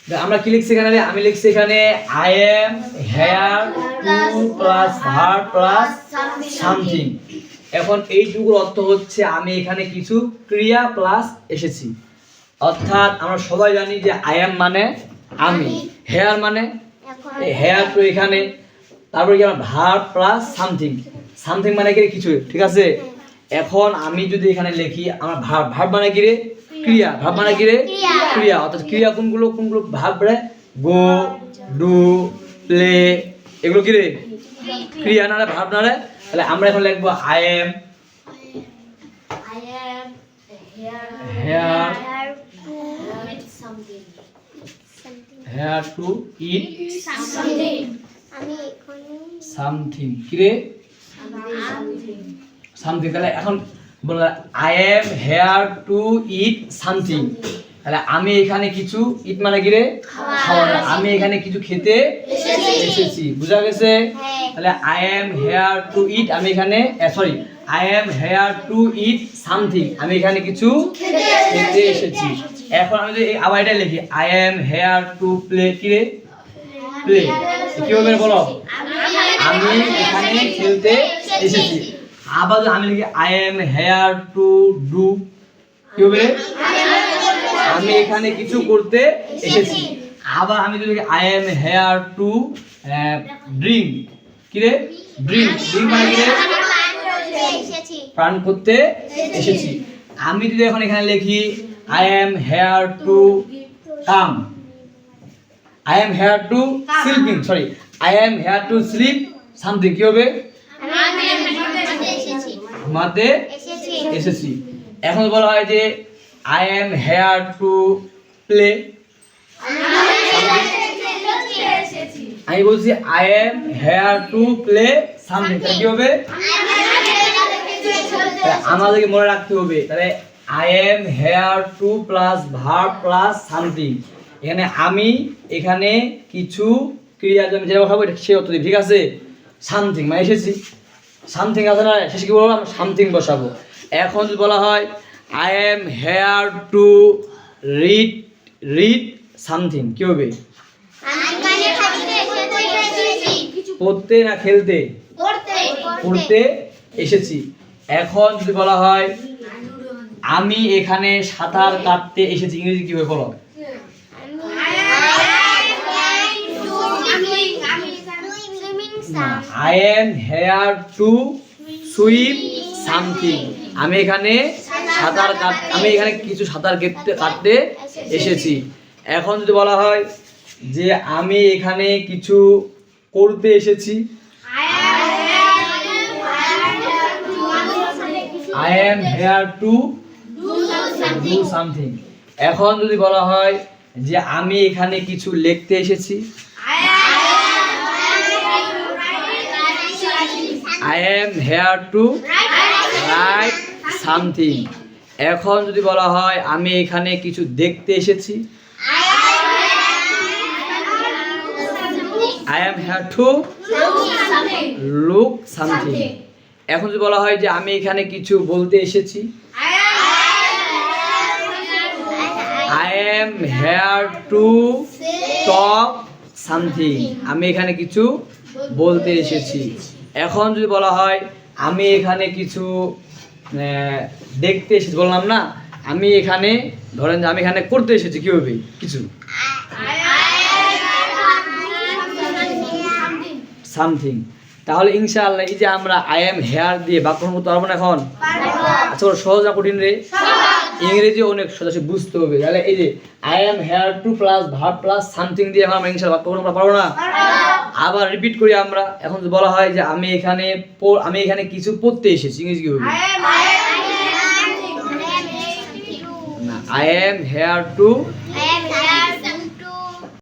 আমরা কি লিখছি এখানে? আমি লিখছি এখানে I am here to plus verb plus something. এখন এইটুকুর অর্থ হচ্ছে আমি এখানে কিছু ক্রিয়া প্লাস এসেছি। অর্থাৎ আমরা সবাই জানি যে আই এম মানে আমি, হেয়ার মানে হেয়ার টু এখানে, তারপরে কি আমার ভার্ব প্লাস সামথিং, সামথিং মানে কি কিছু, ঠিক আছে। এখন আমি যদি এখানে লিখি আমার ভার্ব, ভার্ব মানে কি রে? ক্রিয়া। ভার্ব মানে কি রে? ক্রিয়া। অর্থাৎ ক্রিয়া কোনগুলো কোনগুলো? ভার্ব রে, গো, ডু, প্লে, এগুলো কি রে? ক্রিয়া না রে, ভার্ব না রে। তাহলে আমরা এখন লিখবো I am hair hair two it something, কি রে? সামথিং। তাহলে এখন বললাম I am here two it something. তাহলে আমি এখানে কিছু, ইট মানে কি রে? খাওয়া। আমি এখানে কিছু খেতে এসেছি, বুঝা গেছে? তাহলে আই এম হেয়ার টু ইট, আমি এখানে sorry, I am here two it something, আমি এখানে কিছু খেতে এসেছি। এখন আমি যদি আবার এটা লিখি I am here to play, কি রে? প্লে। কি হবে বলো? আমি এখানে খেলতে এসেছি। আবার আমি লিখি I am here to do, কি হবে? আমি এখানে কিছু করতে এসেছি। আবার আমি যদি লিখি I am here to drink, কি রে? ড্রিঙ্ক। ড্রিঙ্ক মানে কি রে? পান করতে এসেছি। আমি যদি এখন এখানে লিখি I am here to come, I am here to sleeping, sorry, I am here to sleep something, কি হবে? ঘুমাতে এসেছি। এখন বলা হয় যে I am here to play, আমি বলছি I am here to play something, কি হবে? আমাদেরকে মনে রাখতে হবে। তাহলে I am here to plus verb plus something, এখানে আমি এখানে কিছু ক্রিয়া আমি যেটা বসাবো সে অর্থ দিই, ঠিক আছে। সামথিং মানে এসেছি, সামথিং আছে না, শেষে কি বলবো? আমরা সামথিং বসাবো। এখন যদি বলা হয় I am here to read read something, কি হবে? পড়তে না খেলতে? পড়তে এসেছি। এখন যদি বলা হয় আমি এখানে সাঁতার কাটতে এসেছি, ইংরেজি কি হবে বলো? I am here to swim something, আমি এখানে সাঁতার আমি এখানে কিছু সাঁতার কাটতে এসেছি। এখন যদি বলা হয় যে আমি এখানে কিছু করতে এসেছি, I am here to do something. এখন যদি বলা হয় যে আমি এখানে কিছু লিখতে এসেছি, I am here two right something. এখন যদি বলা হয় আমি এখানে কিছু দেখতে এসেছি, I am here to look something. এখন যদি বলা হয় যে আমি এখানে কিছু বলতে এসেছি, I am here to talk something, আমি এখানে কিছু বলতে এসেছি। এখন যদি বলা হয় আমি এখানে কিছু দেখতে এসেছি, বললাম না, আমি এখানে ধরেন যে আমি এখানে করতে এসেছি, কি হবে? কিছু সামথিং। তাহলে ইনশাআল্লাহ এই যে আমরা আই এম হেয়ার দিয়ে বাক্য করতে পারবো না এখন? আচ্ছা, সহজ না কঠিন রে? ইংরেজি অনেক সহজ, বুঝতে হবে। তাহলে এই যে I am here to plus verb plus something দিয়ে আমরা ইনশাআল্লাহ বাক্য করতে পারবো না? আবার রিপিট করি আমরা। এখন যদি বলা হয় যে আমি এখানে কিছু পড়তে এসেছি, ইংরেজি কি হবে? I am here two